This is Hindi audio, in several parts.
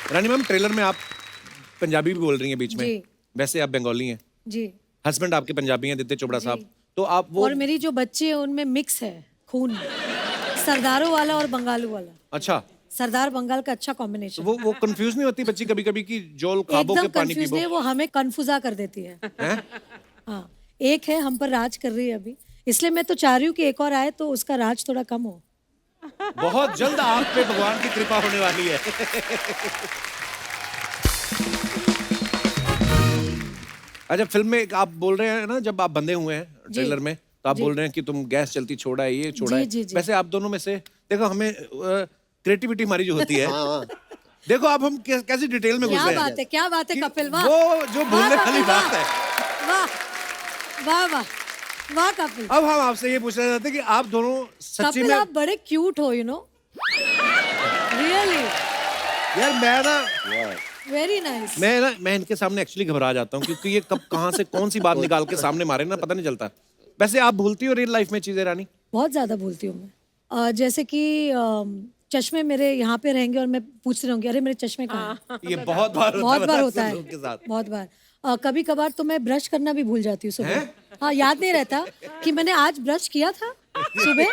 रानी मैम, ट्रेलर में आप पंजाबी भी बोल रही हैं बीच में, जी। वैसे आप बंगाली हैं, जी हस्बैंड आपके पंजाबी हैं, आदित्य चोपड़ा साहब, तो आप वो और मेरी जो बच्ची है उनमें मिक्स है खून, सरदारों वाला और बंगालू वाला। अच्छा, सरदार बंगाल का अच्छा तो कॉम्बिनेशन। वो कंफ्यूज नहीं होती बच्ची कभी कभी कि जोल खाबो के एकदम पानी कंफ्यूज पीबो नहीं, वो हमें कन्फ्यूजा कर देती है। हैं? हाँ, एक है हम पर राज कर रही है अभी, इसलिए मैं तो चाह रही हूँ कि एक और आए तो उसका राज थोड़ा कम हो। बहुत जल्द आप पे भगवान की कृपा होने वाली है। अच्छा, फिल्म में आप बोल रहे हैं ना, जब आप बंधे हुए हैं ट्रेलर में, तो आप बोल रहे हैं कि तुम गैस चलती छोड़ा है, ये छोड़ा है। जी। वैसे आप दोनों में से देखो, हमें क्रिएटिविटी हमारी जो होती है, देखो अब हम कैसी डिटेल में घुस क्या रहे बात है, क्या बात है कि कपिल, वाह। वो जो भूलने वाह वाली कपिल, बात है। वाह वाह वाह वाह कपिल। अब हम आपसे ये पूछना चाहते हैं कि आप दोनों सच्ची कपिल में, आप बड़े क्यूट हो, यू नो, रियली यार मैं ना वेरी नाइस। मैं इनके सामने एक्चुअली घबरा जाता हूँ, क्योंकि ये कब कहाँ से कौन सी बात निकाल के सामने मारे ना, पता नहीं चलता। वैसे आप भूलती हो रियल लाइफ में चीजें रानी? बहुत ज्यादा भूलती हूँ मैं। जैसे कि चश्मे मेरे यहाँ पे रहेंगे और मैं पूछती रहूंगी अरे मेरे चश्मे कहाँ हैं? ये बहुत बार बहुत बार होता अक्सर है, लोगों के साथ। बहुत बार। कभी कभार तो मैं ब्रश करना भी भूल जाती हूँ सुबह। हाँ, याद नहीं रहता कि मैंने आज ब्रश किया था सुबह।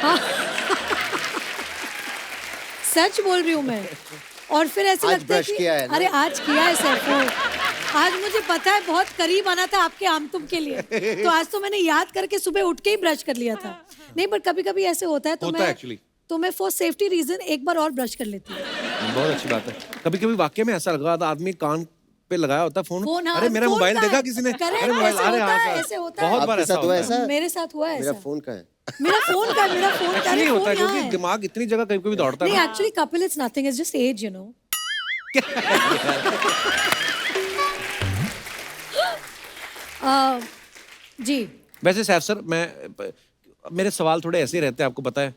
हाँ सच बोल रही हूँ मैं। और फिर ऐसे आज लगता है ब्रश किया है कि ना? अरे आज किया है सर, आज मुझे पता है बहुत करीब आना था आपके आमतुम के लिए, तो आज तो मैंने याद करके सुबह उठ के ही ब्रश कर लिया था। नहीं, पर कभी कभी ऐसे होता है तो होता है actually। मैं फॉर सेफ्टी रीजन एक बार और ब्रश कर लेती हूँ। बहुत अच्छी बात है। कभी कभी वाकई में ऐसा लगा था, आदमी कान पे लगाया होता फोन, फोन, हाँ, अरे मेरा फोन मोबाइल का देखा है। किसी ने, Correct, अरे मोबाइल, ऐसे अरे होता हाँ है, सर। ऐसे होता है। बहुत बार आपके ऐसा साथ हुआ होता है। ऐसा? मेरे साथ हुआ है मेरा ऐसा। फोन का है। मेरा फोन का कुछ नहीं होता है, यहाँ क्योंकि है। दिमाग इतनी जगह कभी कभी दौड़ता है नहीं, ना। Actually Kapil it's nothing, it's just age, you know. जी वैसे सैफ सर, मेरे सवाल थोड़े ऐसे ही रहते हैं, आपको पता है।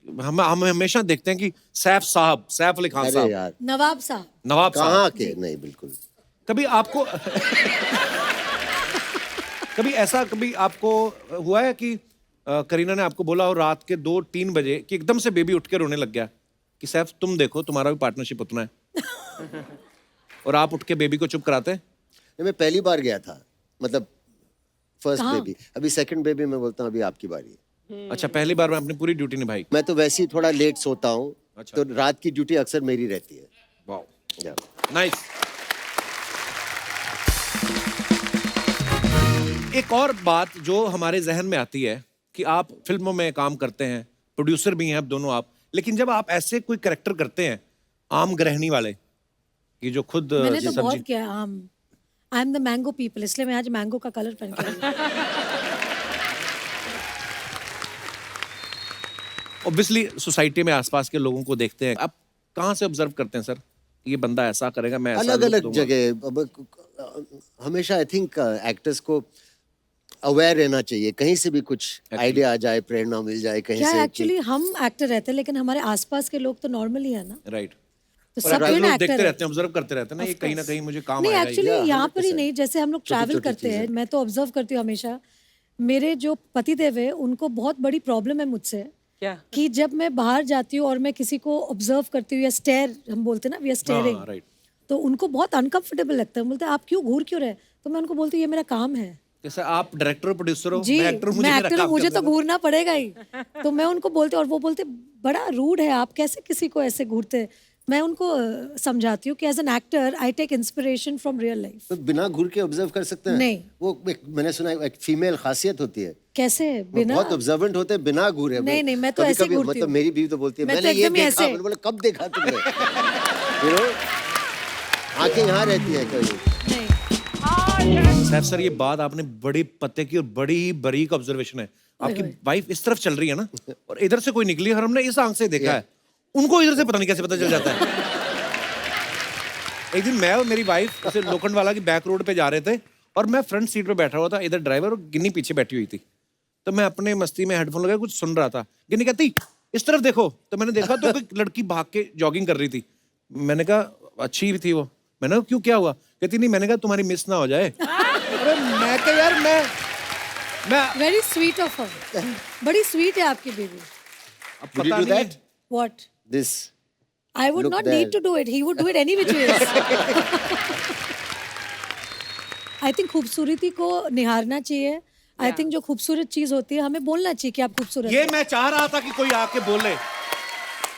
हम हमेशा देखते हैं कि सैफ साहब, सैफ अली खान अरे साहब, यार, नवाब साहब। नवाब साहब, कहाँ के? नहीं, बिल्कुल। कभी आपको कभी आपको हुआ है कि करीना ने आपको बोला हो रात के 2-3 बजे कि एकदम से बेबी उठ के रोने लग गया कि सैफ तुम देखो तुम्हारा भी पार्टनरशिप उतना है, और आप उठ के बेबी को चुप कराते हैं? नहीं, मैं पहली बार गया था, मतलब फर्स्ट कहाँ? बेबी। अभी सेकंड बेबी में बोलता हूँ अभी आपकी बारी है। अच्छा, पहली बार में अपनी पूरी ड्यूटी निभाई। मैं तो वैसे ही थोड़ा लेट सोता हूँ, अच्छा। तो रात की ड्यूटी अक्सर मेरी रहती है। वाओ, या। नाइस। एक और बात जो हमारे जहन में आती है कि आप फिल्मों में काम करते हैं, प्रोड्यूसर भी हैं अब दोनों आप, लेकिन जब आप ऐसे कोई कैरेक्टर करते हैं आम गृहिणी वाले, कि जो खुद मैंने तो सब्जी, बहुत किया है आम। I am the mango people, इसलिए मैं आज मैंगो का कलर पहन के आई हूँ। ऑब्वियसली सोसाइटी में आसपास के लोगों को देखते हैं, आप कहाँ से ऑब्जर्व करते हैं सर, ये बंदा ऐसा करेगा, मैं ऐसा अलग look अलग दूंगा? जगह। अब हमेशा आई थिंक एक्टर्स को अवेयर रहना चाहिए, कहीं से भी कुछ आइडिया आ जाए, प्रेरणा मिल जाए कहीं क्या से। एक्चुअली हम एक्टर रहते हैं, लेकिन हमारे आसपास के लोग तो नॉर्मल ही है ना, राइट। तो और सब अगर कोई ना लोग एक्टर देखते है। रहते हैं, ऑब्जर्व करते रहते हैं ना, ये कहीं ना कहीं मुझे काम नहीं, आएगा ही। एक्चुअली Yeah, यहाँ पर ही 100%। नहीं, जैसे हम लोग ट्रैवल छोटी करते हैं, चीजें। मैं तो ऑब्जर्व करती हूँ हमेशा। मेरे जो पतिदेव है उनको बहुत बड़ी प्रॉब्लम है मुझसे, क्या? कि जब मैं बाहर जाती हूँ और मैं किसी को ऑब्जर्व करती हूँ या स्टेयर हम बोलते हैं ना, वी आर स्टेयरिंग, राइट। तो उनको बहुत अनकंफर्टेबल लगता है। बोलते हैं आप क्यों घूर क्यों रहे? तो मैं उनको बोलती हूँ ये मेरा काम है। जैसे आप डायरेक्टर और प्रोड्यूसर हो, जी, मैं एक्टर हूँ, मैं मेरा एक्टर हूँ, काम मुझे करना तो घूरना पड़ेगा ही। तो मैं उनको बोलती हूँ और वो बोलते बड़ा रूड है, आप कैसे किसी को ऐसे घूरते? मैं उनको समझाती हूँ कि as an actor I take inspiration from real life. तो बिना घूर के ऑब्जर्व कर सकते हैं? नहीं। वो मैंने सुना है एक फीमेल खासियत होती है, कैसे? वो बिना बहुत ऑब्जर्वेंट होते हैं बिना घूरे। नहीं, मैं तो ऐसे ही घूरती मतलब हूँ। मेरी बीवी तो बोलती है मैं तो मैंने ये एकदम ही देखा। ऐसे। मैंने बोला कब देखा तुमने? यू नो, आंखें यहाँ रहती है कहीं। नहीं। सैफ सर, ये बात आपने बड़ी पते की और बड़ी ही बारीक ऑब्जर्वेशन है। आपकी वाइफ इस तरफ चल रही है ना, और इधर से कोई निकली और हमने इस आंख से देखा है, उनको इधर से पता नहीं कैसे पता चल जाता है। एक दिन मैं और मेरी वाइफ ऐसे लोखंड वाला की बैक रोड पे जा रहे थे, और मैं फ्रंट सीट पे बैठा हुआ था, इधर ड्राइवर और गिन्नी पीछे बैठी हुई थी। तो मैं अपने मस्ती में हेडफोन लगाए कुछ सुन रहा था, गिन्नी कहती इस तरफ देखो, तो मैंने देखा तो कोई लड़की भाग के जॉगिंग कर रही थी। मैंने कहा अच्छी थी वो। मैंने कहा क्यों, क्या हुआ? कहती नहीं, मैंने कहा तुम्हारी मिस ना हो जाए। अरे मैं कहा यार, मैं वेरी स्वीट ऑफ हर, बड़ी स्वीट है आपकी बेबी। अब Would you पता do नहीं that? What? This I would look not there. need to do it. He would do it any which ways. I think खूबसूरती को निहारना चाहिए. I think जो खूबसूरत चीज होती है हमें बोलना चाहिए कि आप खूबसूरत ये हैं. मैं चाह रहा था कि कोई आके बोले.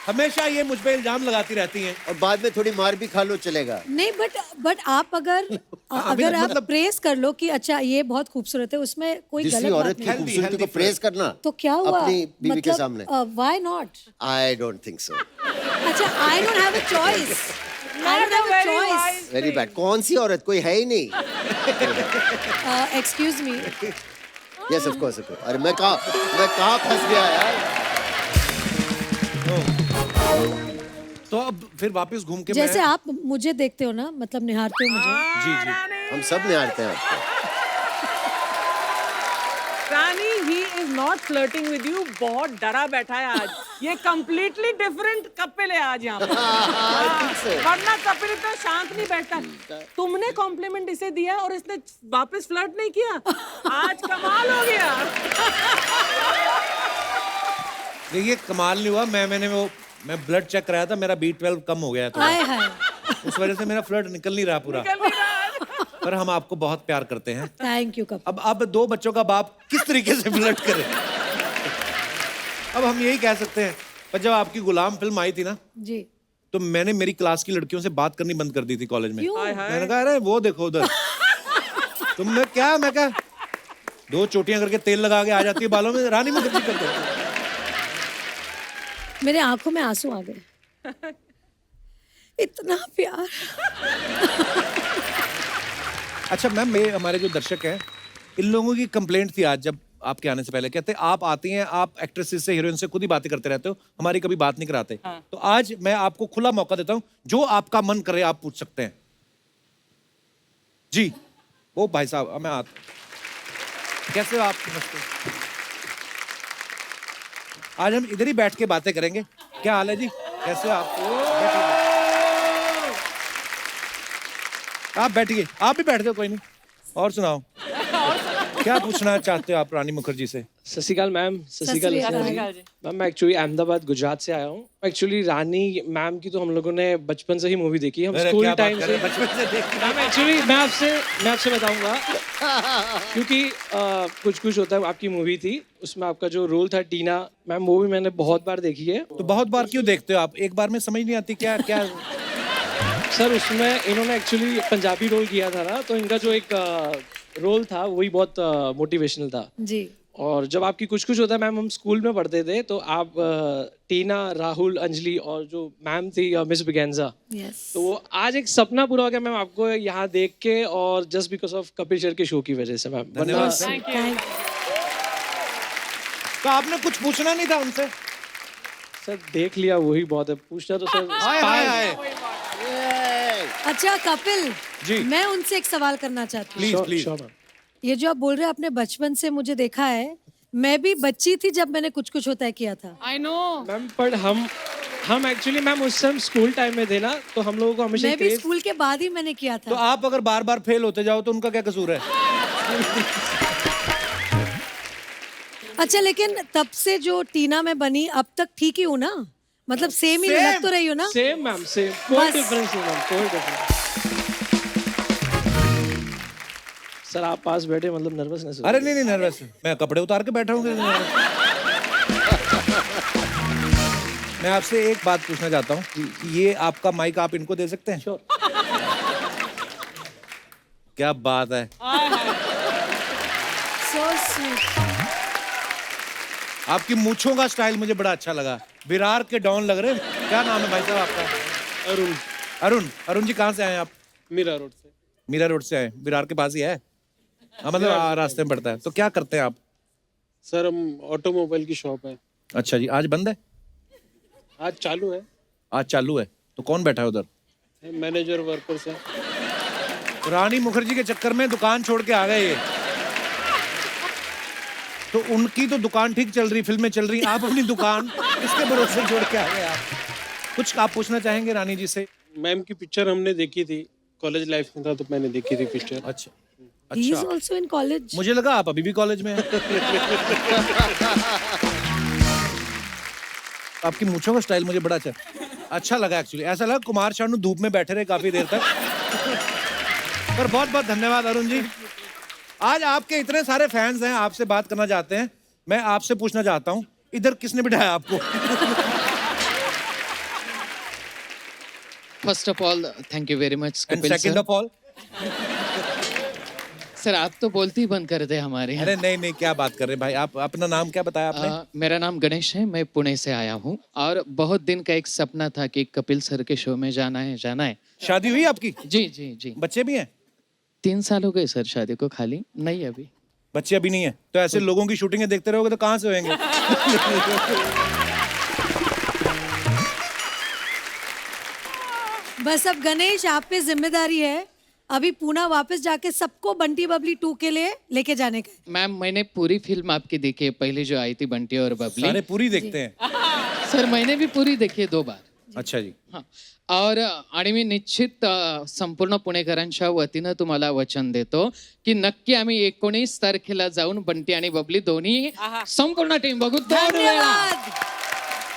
हमेशा ये मुझ पे इल्जाम लगाती रहती हैं. और बाद में थोड़ी मार भी खा लो चलेगा. नहीं बट आप अगर आप मतलब- प्रेस कर लो कि अच्छा ये बहुत खूबसूरत है उसमें कोई किसी गलत औरत बात की नहीं. Healthy, खूबसूरती को healthy प्रेस करना तो क्या हुआ? अपनी बीवी के सामने. Why not? I don't think so. अच्छा I don't have a choice. I don't have a choice. Very bad. कौन सी औरत? कोई है ही नहीं. Excuse me. Yes of course. अरे मैं कहाँ फंस गया यार. तो अब फिर वापस घूम के जैसे मैं... आप मुझे देखते हो ना मतलब निहारते हो मुझे. जी जी. हम सब निहारते हैं आपको. रानी, he is not flirting with you. बहुत डरा बैठा है आज. ये completely different कपिल है आज यहाँ पे. so. वरना कपिल इतना शांत नहीं बैठता. तुमने कॉम्प्लीमेंट इसे दिया और इसने वापस फ्लर्ट नहीं किया. आज कमाल हो गया. देखिए कमाल नहीं हुआ. मैं ब्लड चेक कराया था, मेरा B12 कम हो गया था. हाय हाय. उस वजह से मेरा फ्लड निकल नहीं रहा पूरा. निकल नहीं रहा. पर हम आपको बहुत प्यार करते हैं. Thank you Kapil. अब 2 बच्चों का बाप किस तरीके से फ्लर्ट करे. अब हम यही कह सकते हैं. पर जब आपकी गुलाम फिल्म आई थी ना, जी. तो मैंने मेरी क्लास की लड़कियों से बात करनी बंद कर दी थी कॉलेज में. क्यों? मैंने कहा अरे वो देखो उधर. मैं क्या 2 चोटियां करके तेल लगा के आ जाती है बालों में. रानी मुखर्जी कर दो. मेरे आंखों में आंसू आ गए. इतना प्यार. अच्छा मैम, हमारे जो दर्शक हैं इन लोगों की कंप्लेंट थी आज जब आपके आने से पहले. कहते आप आती हैं, आप एक्ट्रेसेस से, हीरोइन से खुद ही बातें करते रहते हो, हमारी कभी बात नहीं कराते. तो आज मैं आपको खुला मौका देता हूं, जो आपका मन करे आप पूछ सकते हैं. जी वो भाई साहब, मैं कैसे हो आप? नमस्ते. आज हम इधर ही बैठ के बातें करेंगे. क्या हाल है जी? कैसे हो आप? आप बैठिए. आप भी बैठ जाओ, कोई नहीं. और सुनाओ, क्या पूछना चाहते हो आप रानी मुखर्जी से? सत श्री अकाल मैम. सत श्री सत श्री अकाल अकाल. मैम. मैं एक्चुअली अहमदाबाद गुजरात से आया हूँ. एक्चुअली रानी मैम की तो हम लोगों ने बचपन से ही मूवी देखी. हम अरे स्कूल क्या बात टाइम कर से रहे हैं, बचपन से देख. मैम एक्चुअली मैं आपसे बताऊंगा क्योंकि कुछ होता है. आपकी मूवी थी, उसमें आपका जो रोल था टीना मैम, वो भी मैंने बहुत बार देखी है. तो बहुत बार क्यों देखते हो आप? एक बार में समझ नहीं आती क्या क्या? सर उसमें इन्होंने एक्चुअली पंजाबी रोल किया था ना, तो इनका जो एक रोल था वही बहुत मोटिवेशनल था. जी. और जब आपकी कुछ होता है मैम, हम स्कूल में पढ़ते थे, तो आप टीना, राहुल, अंजलि और जो मैम थी मिस बिगेंजा, यस. तो वो आज एक सपना पूरा हो गया मैम आपको यहाँ देख के, और just because of Kapil Sharma के शो की वजह से मैम. धन्यवाद. थैंक तो आपने कुछ पूछना नहीं था उनसे? सर देख लिया वही बहुत है. पूछना तो सर हाय हाय हाय. अच्छा कपिल जी. मैं उनसे एक सवाल करना चाहती हूँ. Please please. Sure, ma'am. ये जो आप बोल रहे हैं आपने बचपन से मुझे देखा है, मैं भी बच्ची थी जब मैंने कुछ होता है किया था. I know. मैम पर हम एक्चुअली मैम उस टाइम स्कूल टाइम में थे ना, तो हम लोगों को हमेशा मैं भी क्रेज. स्कूल के बाद ही मैंने किया तो था. आप अगर बार बार फेल होते जाओ तो उनका क्या कसूर है? अच्छा लेकिन तब से जो टीना में बनी अब तक ठीक ही हूँ ना? मतलब सेम ही लग तो रही हो ना? Same ma'am same. कोई बस. डिफरेंस नहीं मैम, कोई डिफरेंस. सर आप पास बैठे मतलब नर्वसनेस. अरे नहीं नर्वस. मैं कपड़े उतार के बैठा हूँ. मैं आपसे एक बात पूछना चाहता हूँ कि ये आपका माइक आप इनको दे सकते हैं? श्योर. क्या बात है. So sweet. आपकी मूंछों का स्टाइल मुझे बड़ा अच्छा लगा. विरार के डॉन लग रहे हैं. क्या नाम है भाई साहब आपका? अरुण जी कहाँ से आए आप? मीरा रोड से. मीरा रोड से आए. विरार के पास ही है. हाँ मतलब रास्ते में पड़ता है. तो क्या करते हैं आप? सर हम ऑटोमोबाइल की शॉप है. अच्छा जी. आज बंद है? आज चालू है. आज चालू है. तो कौन बैठा है उधर? मैनेजर वर्कर्स है. रानी मुखर्जी के चक्कर में दुकान छोड़ के आ गए ये. तो उनकी तो दुकान ठीक चल रही, फिल्में चल रही, आप अपनी दुकान इसके भरोसे छोड़ के आ गए आप. कुछ आप पूछना चाहेंगे रानी जी से? मैम की पिक्चर हमने देखी थी, कॉलेज लाइफ में था तो मैंने देखी थी पिक्चर. अच्छा He is अच्छा. also in college. मुझे लगा आप अभी भी कॉलेज में हैं. आपकी मूंछों का स्टाइल मुझे बड़ा अच्छा. अच्छा लगा एक्चुअली, ऐसा लगा कुमार शानू धूप में बैठे रहे काफी देर तक। पर बहुत बहुत धन्यवाद अरुण जी। आज आपके इतने सारे फैंस हैं, आपसे बात करना चाहते हैं। मैं आपसे पूछना चाहता हूँ, इधर किसने बिठाया आपको? First of all thank you very much and Kapil second sir. Of all, sir आप तो बोलते ही बंद कर दे हमारे यहाँ। अरे नहीं नहीं, क्या बात कर रहे हैं भाई। आप अपना नाम क्या बताया आपने? मेरा नाम गणेश है, मैं पुणे से आया हूँ और बहुत दिन का एक सपना था कि कपिल सर के शो में जाना है जाना है। शादी हुई आपकी? जी जी जी। बच्चे भी हैं? 3 साल हो गए सर शादी को, खाली नहीं अभी। बच्चे अभी नहीं है? तो ऐसे लोगों की शूटिंगें देखते रहोगे तो कहाँ से होंगे? बस अब गणेश आप पे जिम्मेदारी है, अभी पूना वापस जाके सबको बंटी बबली 2 के लिए लेके जाने का। मैम मैंने पूरी फिल्म आपकी देखी है, पहले जो आई थी बंटी और सारे बबली। पूरी देखते हैं? सर मैंने भी पूरी देखी है 2 बार। अच्छा जी। हा. आणि मी निश्चित संपूर्ण पुणेकरांच्या वतीनं तुम्हाला वचन देतो की नक्की आम्ही 19 तारखेला जाऊन बंटी आणि बबली दोन्ही संपूर्ण टीम बघू 2 वेळा। धन्यवाद।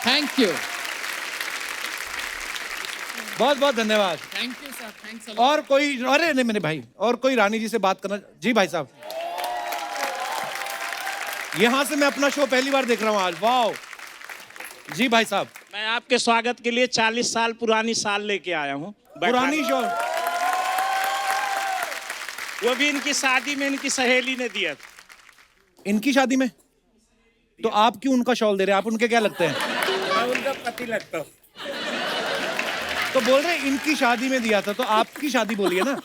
थँक यू बहुत बहुत धन्यवाद। Thank you sir, thanks a lot. और कोई? अरे नहीं मेरे भाई, और कोई रानी जी से बात करना? जी भाई साहब, यहां से मैं अपना शो पहली बार देख रहा हूं आज। वाओ जी भाई साहब। मैं आपके स्वागत के लिए 40 साल पुरानी साल लेके आया हूँ। पुरानी शो? वो भी इनकी शादी में इनकी सहेली ने दिया था। इनकी शादी में? तो आप क्यों उनका शॉल दे रहे हैं? आप उनके क्या लगते हैं? मैं उनका पति लगता हूँ। तो बोल रहे हैं इनकी शादी में दिया था, तो आपकी शादी बोलिए ना।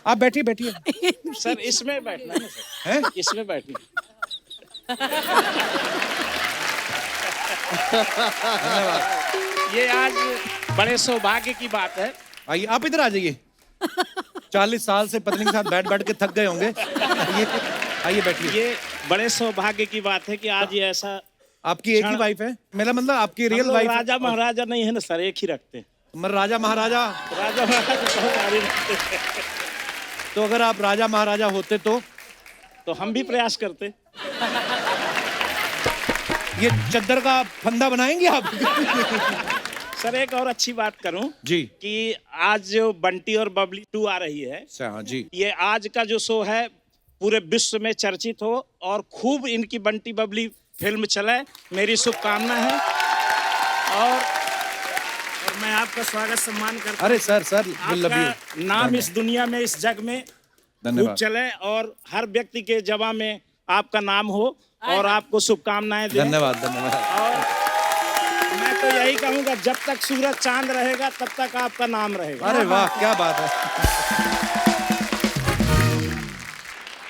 आप बैठिए बैठिए। सर इसमें बैठना है ना सर, हैं? इसमें बैठना। ये आज बड़े सौभाग्य की बात है। आइए आप इधर आ जाइए। 40 साल से पत्नी के साथ बैठ बैठ के थक गए होंगे। आइए बैठिए। ये बड़े सौभाग्य की बात है कि आज ये ऐसा। आपकी एक ही वाइफ है? मेरा मतलब आपकी रियल हम लोग वाइफ? राजा महाराजा नहीं है ना सर, एक ही रखते हैं। राजा महाराजा? राजा महाराजा बहुत सारे रखते हैं। तो अगर आप राजा महाराजा होते तो हम भी प्रयास करते। ये चद्दर का फंदा बनाएंगे आप? सर एक और अच्छी बात करूं जी कि आज जो बंटी और बबली 2 आ रही है, हाँ जी। ये आज का जो शो है पूरे विश्व में चर्चित हो और खूब इनकी बंटी बबली फिल्म चले, मेरी शुभकामना है। और मैं आपका स्वागत सम्मान करता हूं। अरे sir sir we love you। आपका नाम इस दुनिया में, इस जग में खूब धन्यवाद। चले और हर व्यक्ति के जवा में आपका नाम हो और आपको शुभकामनाएं दें। धन्यवाद धन्यवाद। और मैं तो यही कहूंगा, जब तक सूरज चांद रहेगा तब तक आपका नाम रहेगा। अरे वाह क्या बात है।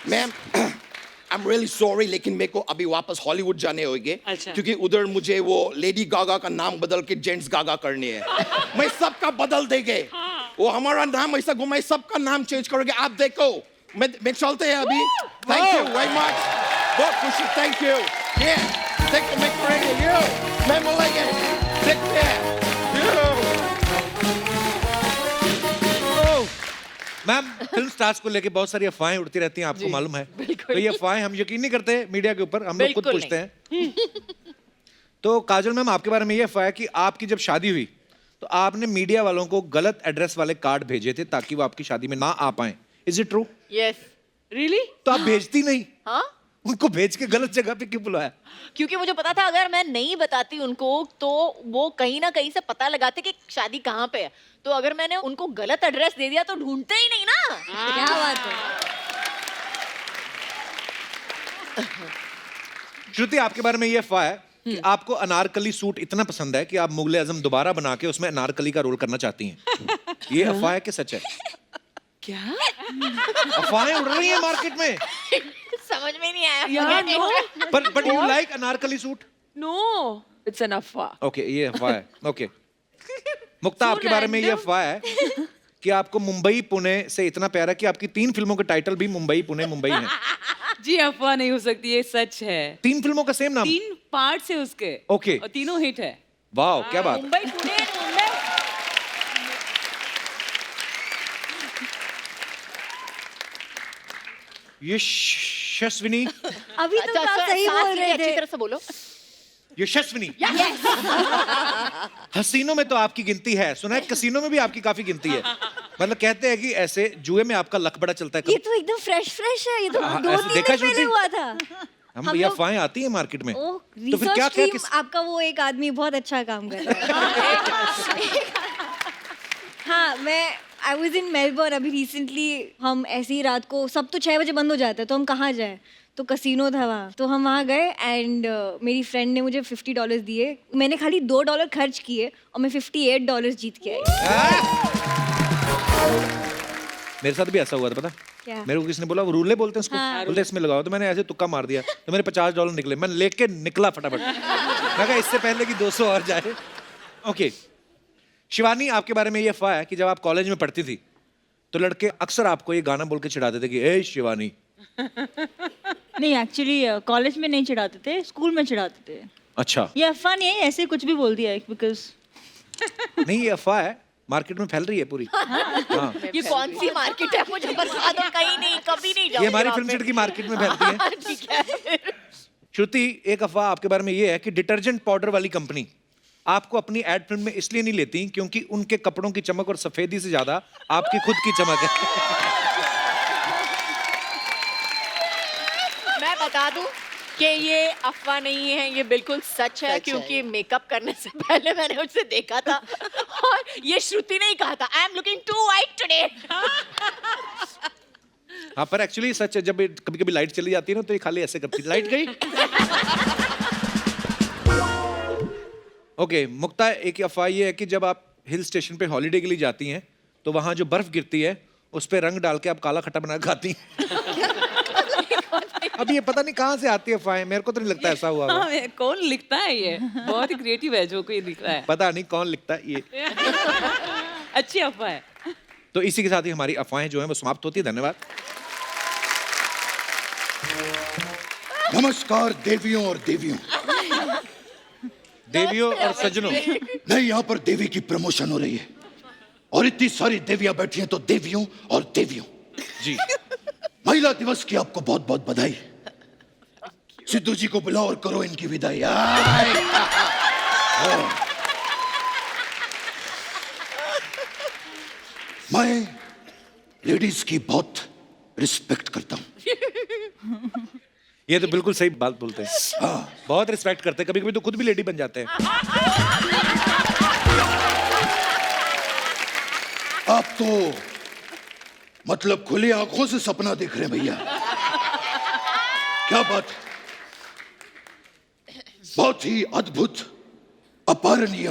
Ma'am I am really sorry, लेकिन मेरे को अभी वापस हॉलीवुड जाने होंगे। अच्छा। क्योंकि उधर मुझे वो लेडी गागा का नाम बदल के जेंट्स गागा करनी है। मैं सबका बदल देंगे। वो हमारा नाम ऐसा घुमाए, सबका नाम चेंज करोगे। आप देखो, मैं चलते हैं अभी। थैंक यू वेरी मच, बहुत खुशी। Thank you. ये देखो मैं करेंगे यू, मैं मिलेंगे, देखते हैं। मैम फिल्म स्टार्स को लेके बहुत सारी अफवाहें उड़ती रहती हैं, आपको मालूम है? तो ये अफवाहें हम यकीन नहीं करते मीडिया के ऊपर, हम लोग खुद पूछते हैं। तो काजल मैम आपके बारे में ये अफवाह है कि आपकी जब शादी हुई तो आपने मीडिया वालों को गलत एड्रेस वाले कार्ड भेजे थे ताकि वो आपकी शादी में ना आ पाए। Is it true? Yes. Really? तो आप भेजती नहीं? हाँ, उनको भेज के गलत जगह पे क्यों बुलाया? क्योंकि मुझे पता था अगर मैं नहीं बताती उनको तो वो कहीं ना कहीं से पता लगाते कि शादी कहाँ पे है। तो अगर मैंने उनको गलत एड्रेस दे दिया तो ढूंढते ही नहीं ना। क्या बात है। श्रुति आपके बारे में ये अफवाह है कि आपको अनारकली सूट इतना पसंद है कि आप मुगले आजम दोबारा बना के उसमें अनारकली का रोल करना चाहती हैं। ये अफवाह है कि सच है? क्या? अफवाहें उड़ रही हैं मार्केट में। समझ में नहीं आया। यार no but you like Anarkali suit? No, it's an अफवाह। ओके ये अफवाह है। ओके मुक्ता आपके बारे में ये अफवाह है कि आपको मुंबई पुणे से इतना प्यार है कि आपकी 3 फिल्मों के टाइटल भी मुंबई पुणे मुंबई हैं। जी अफवाह नहीं हो सकती, ये सच है। 3 फिल्मों का सेम नाम? 3 पार्ट्स है उसके। ओके। और तीनों हिट है। वाह क्या बात। मुंबई पुणे मुंबई। यशस्विनी अभी तो आप सही बोल रहे अच्छी थे। तरह से बोलो। यशस्विनी। हसीनों में तो आपकी गिनती है, सुना है कसीनों में भी आपकी काफी गिनती है। मतलब कहते हैं कि ऐसे जुए में आपका लक बड़ा चलता है। ये तो एकदम फ्रेश है, ये तो हाँ, 2-3 ऐसे देखा दिन पहले श्रुति? हुआ था। हम ये अफवाहें आती हैं मार्केट में। ओह, तो फिर क्या रिसर्च क्या टीम आपका वो एक आदमी बहुत अच्छा काम कर रहा है। हाँ, आई वॉज इन मेलबर्न अभी रिसेंटली। हम ऐसे ही रात को, सब तो 6 बजे बंद हो जाता है, तो हम कहाँ जाए, तो कसीनो था वहाँ, तो हम वहाँ गए एंड मेरी फ्रेंड ने मुझे $50 दिए। मैंने खाली $2 खर्च किए और मैं $58 जीत के आई। मेरे साथ भी ऐसा हुआ था, पता क्या? मेरे को किसने बोला, वो रूले बोलते हैं उसको, बोलते इसमें लगाओ, तो मैंने ऐसे तुक्का मार दिया, तो मेरे $50 निकले। मैं लेके निकला फटाफट, मैं कहा इससे पहले कि 200 और जाए। ओके शिवानी, आपके बारे में ये अफवाह है कि जब आप कॉलेज में पढ़ती थी तो लड़के अक्सर आपको ये गाना बोल के चिढ़ाते थे कि ए शिवानी। नहीं, एक्चुअली कॉलेज में नहीं चिढ़ाते थे, स्कूल में चिढ़ाते थे। अच्छा, ये अफवाह नहीं है, ऐसे कुछ भी बोल दिया है बिकॉज नहीं ये अफवाह है, मार्केट में फैल रही है पूरी। हाँ, ये कौन सी मार्केट है, मुझे बता दो। कहीं नहीं, कभी नहीं ये जाऊंगी हमारी वहाँ फिल्म पे। सिटी की मार्केट में फैलती है। ठीक है। श्रुति, एक अफवाह आपके बारे में ये है कि डिटर्जेंट पाउडर वाली कंपनी आपको अपनी एड फिल्म में इसलिए नहीं लेती क्योंकि उनके कपड़ों की चमक और सफेदी से ज्यादा आपकी खुद की चमक है। मैं बता दूं कि ये अफवाह नहीं है, ये बिल्कुल सच है, क्योंकि मेकअप करने से पहले मैंने उसे देखा था और ये श्रुति ने ही कहा था, I am looking to white today. हाँ, पर एक्चुअली सच है, जब कभी कभी लाइट चली जाती है ना तो ये खाली ऐसे करती है, लाइट गई। ओके मुक्ता, एक अफवाह ये है कि जब आप हिल स्टेशन पे हॉलीडे के लिए जाती हैं तो वहाँ जो बर्फ गिरती है उस पे रंग डाल के आप काला खट्टा बना खाती हैं। अब ये पता नहीं कहाँ से आती है अफवाहें, मेरे को तो नहीं लगता ऐसा हुआ होगा। हाँ, कौन लिखता है ये? बहुत ही क्रिएटिव है जो कोई लिख रहा है। पता नहीं कौन लिखता है ये। अच्छी अफवाह है। तो इसी के साथ ही हमारी अफवाहें जो हैं वो समाप्त होती है। धन्यवाद। नमस्कार देवियों और देवियों। देवियों और सज्जनों, नहीं, यहाँ पर देवी की प्रमोशन हो रही है और इतनी सारी देवियां बैठी हैं, तो देवियों और देवियों जी, महिला दिवस की आपको बहुत बहुत बधाई। सिद्धू जी को बुलाओ और करो इनकी विदाई। मैं लेडीज की बहुत रिस्पेक्ट करता हूं। ये तो बिल्कुल सही बात बोलते हैं। हाँ, बहुत रिस्पेक्ट करते हैं, कभी कभी तो खुद भी लेडी बन जाते हैं। आप तो मतलब खुली आंखों से सपना देख रहे हैं भैया। क्या बात है, बहुत ही अद्भुत, अपारणीय,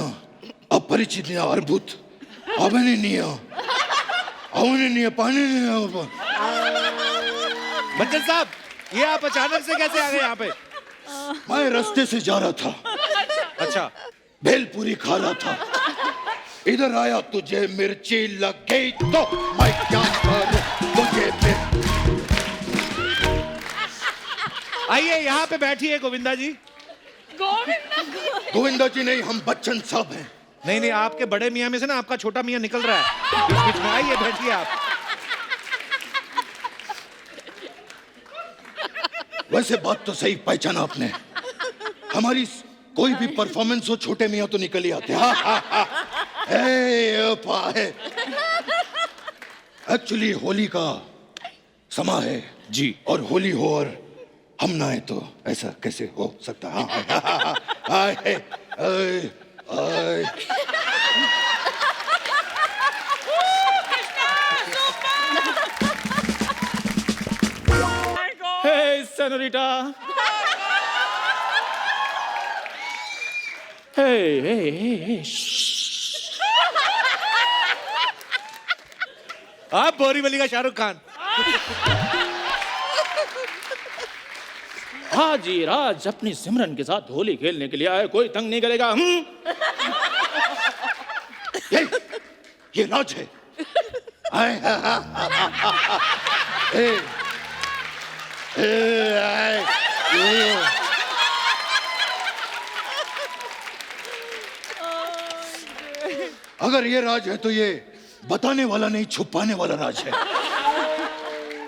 अपरिचित, अद्भुत, अवर्णनीय, अवर्णनीय, पानी। बच्चन साहब, ये आप अचानक से कैसे आ गए यहाँ पे? मैं रास्ते से जा रहा था, अच्छा, भेलपूरी खा रहा था, इधर आया, तुझे मिर्ची लग गई तो मैं क्या करूं, मुझे आइए यहाँ पे बैठिए गोविंदा जी। गोविंदा जी नहीं, हम बच्चन साहब हैं। नहीं नहीं, आपके बड़े मियाँ में से ना आपका छोटा मियाँ निकल रहा है बीच बीच में। आइए बैठिए आप। वैसे बात तो सही पहचाना आपने, हमारी कोई भी परफॉर्मेंस हो, छोटे मियाँ तो निकल ही आते हैं। एक्चुअली होली का समा है जी, और होली हो और हम ना आए तो ऐसा कैसे हो सकता? Hey, senorita. Hey. आप बोरीवली का शाहरुख खान। हाजी राज अपनी सिमरन के साथ होली खेलने के लिए आए, कोई तंग नहीं करेगा। ये राज है। अगर ये राज है तो ये बताने वाला नहीं, छुपाने वाला राज है।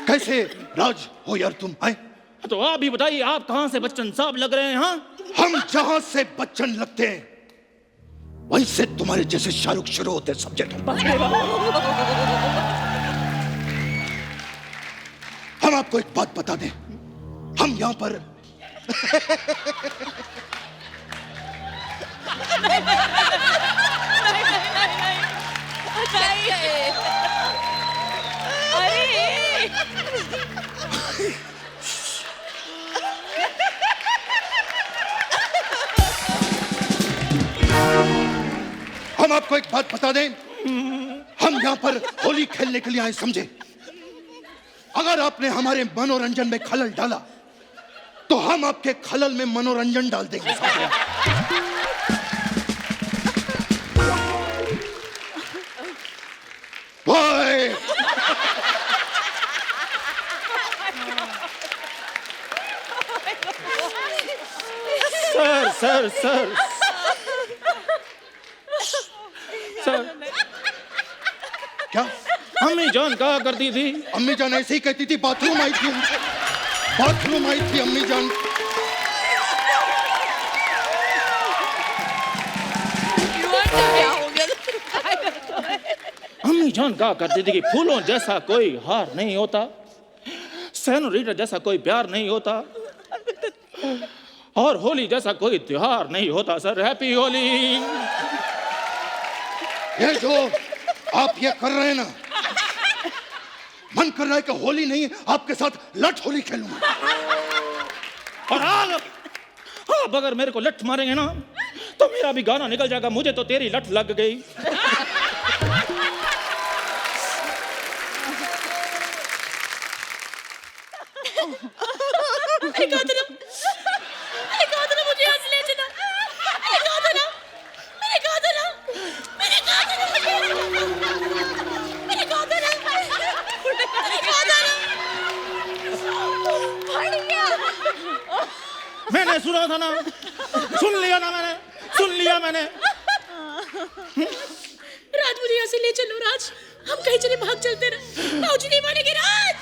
कैसे राज हो यार तुम? आए तो आप भी बताइए, आप कहाँ से बच्चन साहब लग रहे हैं? हाँ, हम जहां से बच्चन लगते हैं वहीं से तुम्हारे जैसे शाहरुख शुरू होते हैं, सब्जेक्ट। हम आपको एक बात बता दें, हम यहां पर हम आपको एक बात बता दें, हम यहां पर होली खेलने के लिए आए, समझे? अगर आपने हमारे मनोरंजन में खलल डाला तो हम आपके खलल में मनोरंजन डाल देंगे। भाई सर सर सर सर, क्या अम्मी जान कहा करती थी, अम्मी जान ऐसे ही कहती थी, बाथरूम आई थी, बाथरूम आई थी अम्मी जान। अम्मी जान कहा करती थी कि फूलों जैसा कोई हार नहीं होता, सेनोरिटा जैसा कोई प्यार नहीं होता, और होली जैसा कोई त्योहार नहीं होता। Sir happy Holi. ये जो आप ये कर रहे हैं ना, मन कर रहा है कि होली नहीं आपके साथ लठ होली खेलूंगा। और आप अगर मेरे को लठ मारेंगे ना तो मेरा भी गाना निकल जाएगा, मुझे तो तेरी लठ लग गई। मुझे हंस ले चला, मैंने कहा था ना, मैंने कहा था ना, मैंने कहा था ना, मैंने कहा था ना, मैंने कहा था ना, मैंने सुना था ना, सुन लिया ना, मैंने सुन लिया मैंने। राज मुझे यहाँ से ले चलो राज, हम कहीं चले भाग चलते रहे, बाबूजी नहीं मानेंगे राज।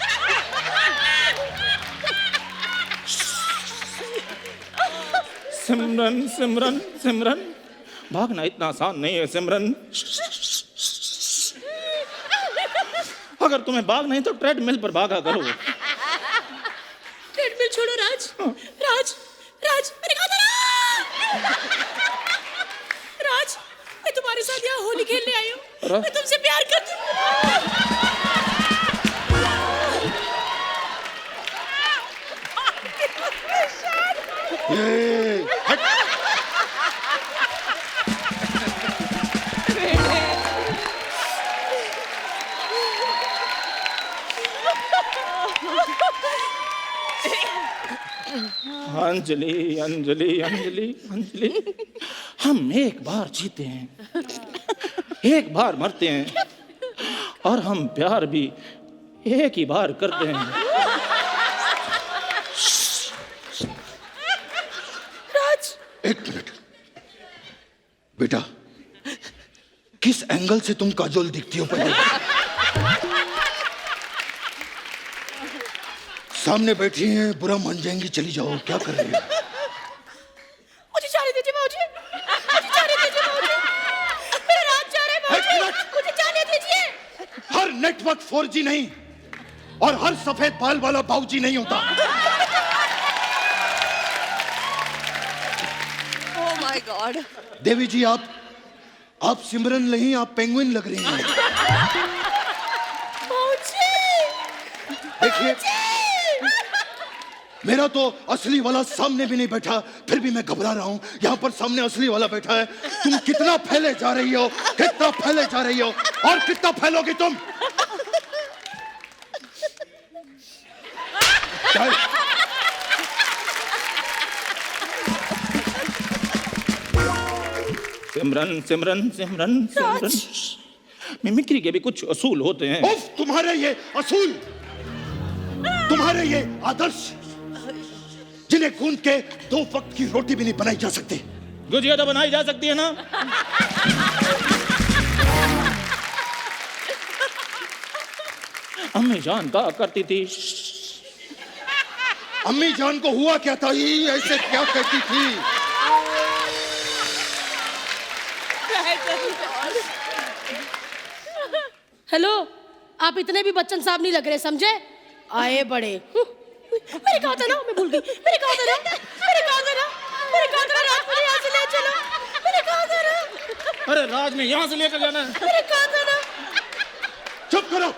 सिमरन सिमरन सिमरन, भागना इतना आसान नहीं है सिमरन। अगर तुम्हें भाग नहीं तो ट्रेडमिल पर भागा करो। ट्रेडमिल छोड़ो राज, राज राज मैंने कहा था ना, राज मैं तुम्हारे साथ यहाँ होली खेलने आई हूँ, मैं तुमसे प्यार करती हूँ। अंजलि अंजलि अंजलि अंजलि, हम एक बार जीते हैं, एक बार मरते हैं, और हम प्यार भी एक ही बार करते हैं। राज एक मिनट बेटा, किस एंगल से तुम काजोल दिखती हो? पहले सामने बैठी हैं, बुरा मान जाएंगी, चली जाओ। क्या कर रही हो? मुझे जाने दीजिए बाबूजी, मुझे जाने दीजिए बाबूजी, मेरा राज जा रहा है बाबूजी, मुझे जाने दीजिए। हर नेटवर्क 4G नहीं और हर सफेद बाल वाला बाबूजी नहीं होता। Oh my God. देवी जी, आप सिमरन नहीं, आप पेंगुइन लग रही हैं। देखिए, मेरा तो असली वाला सामने भी नहीं बैठा, फिर भी मैं घबरा रहा हूं। यहां पर सामने असली वाला बैठा है। तुम कितना फैले जा रही हो, कितना फैले जा रही हो, और कितना फैलोगी तुम? सिमरन सिमरन सिमरन सिमरन, मिमिक्री के भी कुछ असूल होते हैं। उफ, तुम्हारे ये असूल, तुम्हारे ये आदर्श, जिन्हें गूंद के 2 वक्त की रोटी भी नहीं बनाई जा सकती। गुजिया तो बनाई जा सकती है ना। अम्मी जान कहा करती थी, अम्मी जान को हुआ क्या था? ये ऐसे क्या कहती थी? हेलो, आप इतने भी बच्चन साहब नहीं लग रहे, समझे? आए बड़े। मेरे कहा था ना, मैं भूल गई। मेरे कहा था ना, मेरे कहा था ना, मेरे कहा था ना, रात में यहाँ से ले चलो। मेरे कहा था ना। अरे राज में यहाँ से लेकर जाना है। मेरे कहा था ना। चुप करो।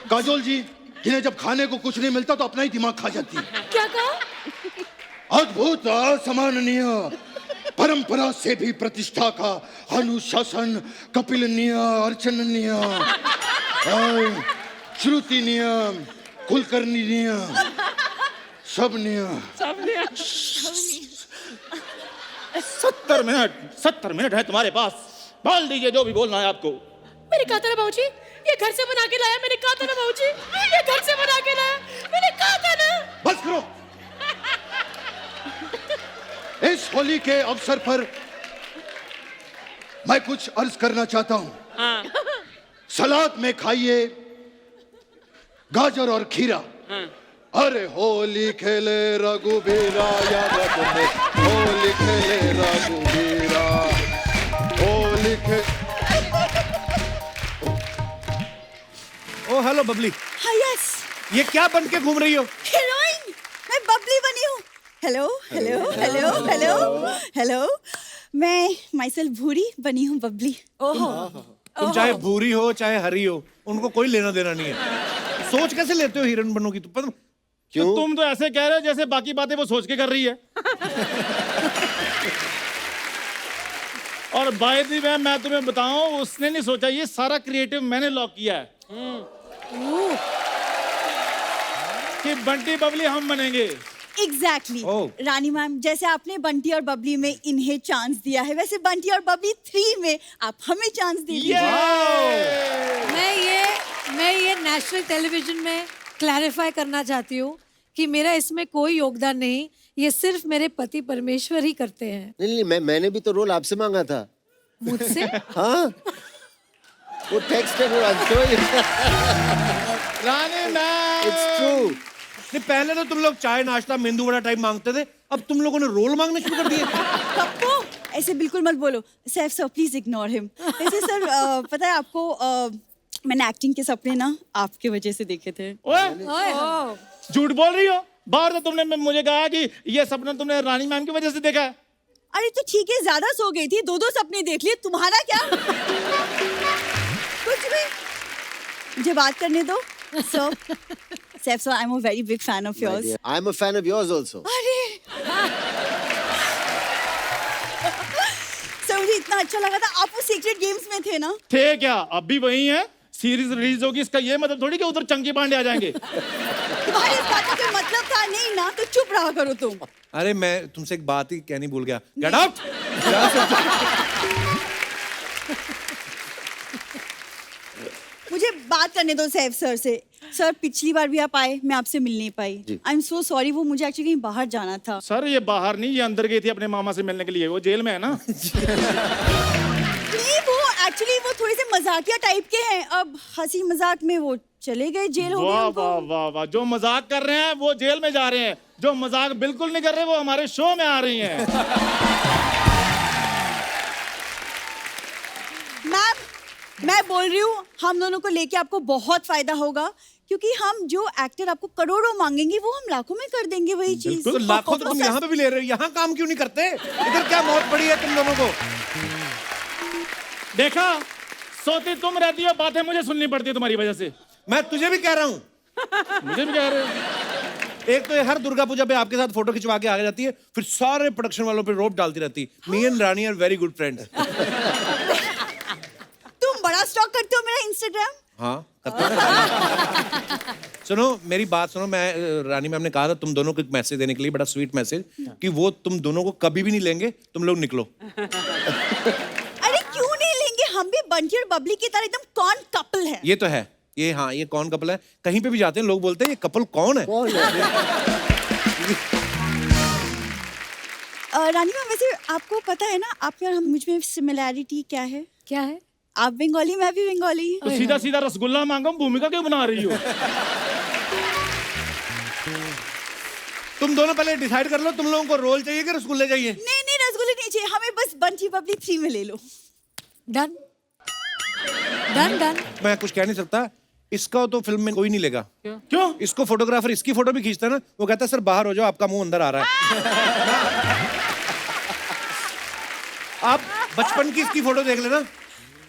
काजोल जी, इन्हें जब खाने को कुछ नहीं मिलता तो अपना ही दिमाग खा जाती है। क्या कहा? अद्भुत, असामान्य, परंपरा से भी प्रतिष्ठा का अनुशासन, कपिलनीय, अर्चननीय, श्रुति नियम, कुलकर्णी नियम, सब नियम। 70 मिनट है तुम्हारे पास, बोल दीजिए जो भी बोलना है आपको। मैंने कहा था ना बाबूजी, ये घर से बना के लाया। मैंने कहा था ना बाबूजी, ये घर से बना के लाया। मैंने कहा था ना। बस करो। इस होली के अवसर पर मैं कुछ अर्ज करना चाहता हूं। सलाद में खाइए गाजर और खीरा। अरे होली खेले रघुबीरा यादव में, होली खेले रघुबीरा, होली खे। ओ हेलो बबली, हाँ यस, ये क्या बन के घूम रही हो? हीरोइन, मैं बबली बनी हूँ। Hello hello hello hello hello, मैं माइसेल्फ भूरी बनी हूँ बबली। ओहो, तुम चाहे भूरी हो चाहे हरी हो, उनको कोई लेना देना नहीं है। सोच कैसे लेते हो हीरोइन बनोगी? तुम क्यों? तो तुम तो ऐसे कह रहे हो जैसे बाकी बातें वो सोच के कर रही है। और बाय द वे मैं तुम्हें बताऊं, उसने नहीं सोचा, ये सारा क्रिएटिव मैंने लॉक किया है कि बंटी बबली हम बनेंगे। Exactly Oh. रानी मैम, जैसे आपने बंटी और बबली में इन्हें चांस दिया है, वैसे बंटी और बबली 3 में आप हमें चांस दे दीजिए। मैं ये नेशनल टेलीविजन में क्लैरिफाई करना चाहती हूँ कि मेरा इसमें कोई योगदान नहीं, ये सिर्फ मेरे पति परमेश्वर ही करते हैं। नहीं, मैंने भी तो रोल आपसे मांगा था। मुझसे? हाँ, वो टेक्स्ट है, वो रानी मैम, इट्स ट्रू। नहीं, पहले तो तुम लोग चाय नाश्ता मेंदू वड़ा टाइप मांगते थे, अब तुम लोगों ने रोल मांगने शुरू कर दिए। पप्पू, ऐसे बिल्कुल मत बोलो। Saif sir, please ignore him. वैसे सर, पता है आपको, मैंने एक्टिंग के सपने ना आपके वजह से देखे थे। ओए, झूठ बोल रही हो। बाहर तो तुमने मुझे कहा कि ये सपना तुमने रानी मैम की वजह से देखा है। अरे तो ठीक है, ज्यादा सो गई थी, 2 सपने देख लिए, तुम्हारा क्या? कुछ भी। मुझे बात करने दो। Sir, Saif sir, I am a very big fan of yours. I am a fan of yours also. अरे सर, मुझे इतना अच्छा लगा था। आप वो सीक्रेट गेम्स में थे ना? थे क्या? अब भी वही है। सीरीज रिलीज होगी, इसका ये मतलब थोड़ी कि उधर चंकी पांडे आ जाएंगे। तुम्हारे इस बात का मतलब था नहीं ना, तो चुप रहा करो तुम। अरे मैं तुमसे एक बात ही कहनी भूल गया। Get out. मुझे बात करने दो सैफ सर से। सर, पिछली बार भी आप आए, मैं आपसे मिल नहीं पाई। आई एम सो सॉरी, वो मुझे एक्चुअली कहीं बाहर जाना था। सर ये बाहर नहीं, ये अंदर गई थी अपने मामा से मिलने के लिए, वो जेल में है ना। नहीं, वो एक्चुअली वो थोड़े से मजाकिया टाइप के हैं। अब हंसी मजाक में वो चले गए, जेल हो गए वाह उनको। वाह वाह वाह, जो मजाक कर रहे हैं वो जेल में जा रहे हैं, जो मजाक बिल्कुल नहीं कर रहे वो हमारे शो में आ रही हैं। मैम, मैं बोल रही हूँ, हम दोनों को लेके आपको बहुत फायदा होगा, क्योंकि हम जो एक्टर आपको करोड़ों मांगेंगे वो हम लाखों में कर देंगे वही चीज। तो लाखों तो तुम यहाँ पे भी ले रहे हो, यहाँ काम क्यों नहीं करते? इधर क्या मौत पड़ी है तुम दोनों को? देखा, सोती तुम रहती हो, बातें मुझे सुननी पड़ती है तुम्हारी वजह से। मैं तुझे भी कह रहा हूँ। मुझे भी कह रहे हो। एक तो ये हर दुर्गा पूजा पे आपके साथ फोटो खिंचवा के आ जाती है, फिर सारे प्रोडक्शन वालों पे रोप डालती रहती। Me and Rani are very good friends. तुम बड़ा स्टॉक करते हो मेरा इंस्टाग्राम। हाँ, करते हैं। सुनो मेरी बात सुनो, मैं रानी मैम ने कहा था तुम दोनों को एक मैसेज देने के लिए, बड़ा स्वीट मैसेज, कि वो तुम दोनों को कभी भी नहीं लेंगे, तुम लोग निकलो। अरे क्यों नहीं लेंगे, हम भी बंटी और बबली की तरह एकदम कौन कपल है। ये तो है, ये हाँ, ये कौन कपल है? कहीं पे भी जाते हैं लोग बोलते हैं ये कपल कौन है? रानी मैम, वैसे आपको पता है ना आपके और हम मुझ में सिमिलैरिटी क्या है? क्या है? आप बंगाली, मैं भी बंगाली। तो सीधा सीधा रसगुल्ला मांगो, भूमिका क्यों बना रही हो? तुम दोनों पहले डिसाइड कर लो, तुम लोगों को रोल चाहिए कि रसगुल्ले चाहिए? नहीं नहीं, रसगुल्ले नहीं चाहिए हमें, बस बंटी बबली 3 में ले लो। डन। Done done. मैं कुछ कह नहीं सकता, इसका तो फिल्म में कोई नहीं लेगा। क्यों? इसको फोटोग्राफर इसकी फोटो भी खींचता है ना, वो कहता है सर बाहर हो जाओ, आपका मुंह अंदर आ रहा है। आप बचपन की इसकी फोटो देख लेना,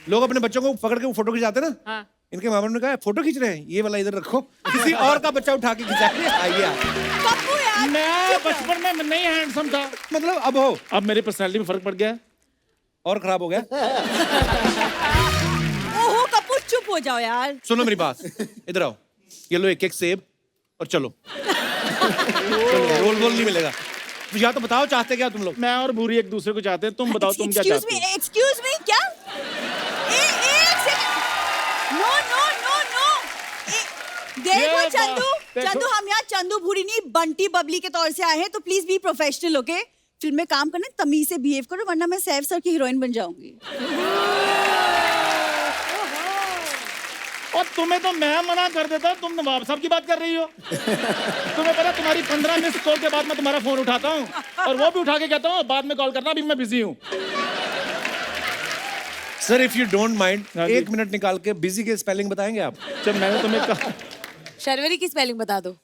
लोग अपने बच्चों को पकड़ के फोटो खिंचाते ना, इनके माँ बाप ने कहा फोटो खींच रहे हैं, ये वाला इधर रखो, किसी और का बच्चा उठा के खिंचाएंगे। आइए आप। पप्पू यार, मैं बचपन में नहीं हैंडसम था, मतलब अब हो, अब मेरी पर्सनालिटी में फर्क पड़ गया और खराब हो गया। ओहो कपूर चुप हो जाओ यार। सुनो मेरी बात, इधर आओ, ये लो एक एक सेब और चलो। चलो रोल वोल नहीं मिलेगा। या तो बताओ चाहते क्या तुम लोग? मैं और भूरी एक दूसरे को चाहते हैं, तुम बताओ तुम क्या चाहते हो? एक्सक्यूज मी क्या? एक second, no no no no, देखो ये चंदू, देखो। चंदू हम यहाँ चंदू भूरी नहीं बंटी बबली के तौर से आए हैं, तो please be professional, okay? Film में काम करना तमीज से बिहेव करो, वरना मैं सैफ सर की हीरोइन बन जाऊंगी। और तुम्हें तो मैं मना कर देता, तुम नवाब साहब की बात कर रही हो। तुम्हें पता तुम्हारी 15 मिस कॉल के बाद मैं तुम्हारा फोन उठाता हूँ और वो भी उठा के कहता हूँ बाद में कॉल करना, अभी मैं बिजी हूँ। Sir if you don't mind, हाँ जी। 1 मिनट निकाल के बिजी के स्पेलिंग बताएंगे आप? जब मैंने तुम्हें कहा, शर्वरी की स्पेलिंग बता दो।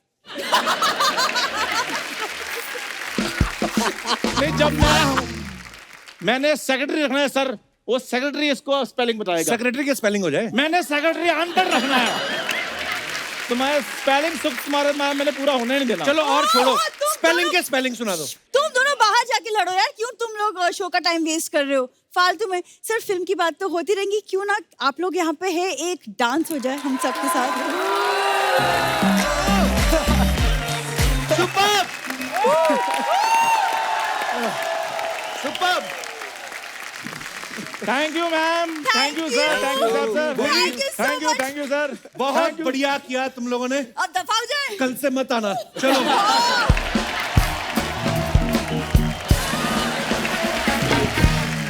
नहीं जब मैंने सेक्रेटरी रखना है सर, वो सेक्रेटरी इसको स्पेलिंग बताएगा। सेक्रेटरी के स्पेलिंग हो जाए। मैंने सेक्रेटरी अंडर रखना है, तुम्हारे स्पेलिंग सुख तुम्हारे मैंने पूरा होने नहीं देना। चलो और छोड़ो, तुम स्पेलिंग दोनों- के स्पेलिंग सुना दो। तुम दोनों बाहर जाके लड़ो यार, क्यों तुम लोग शो का टाइम वेस्ट कर रहे हो फालतू में? सर फिल्म की बात तो होती रहेंगी, क्यों ना आप लोग यहाँ पे है, एक डांस हो जाए हम सबके साथ। Superb! Superb! Thank you ma'am, thank you sir, thank you sir, Thank you so much. Thank you sir. बहुत बढ़िया किया तुम लोगों ने। अब दफा हो जाए। कल से मत आना। चलो।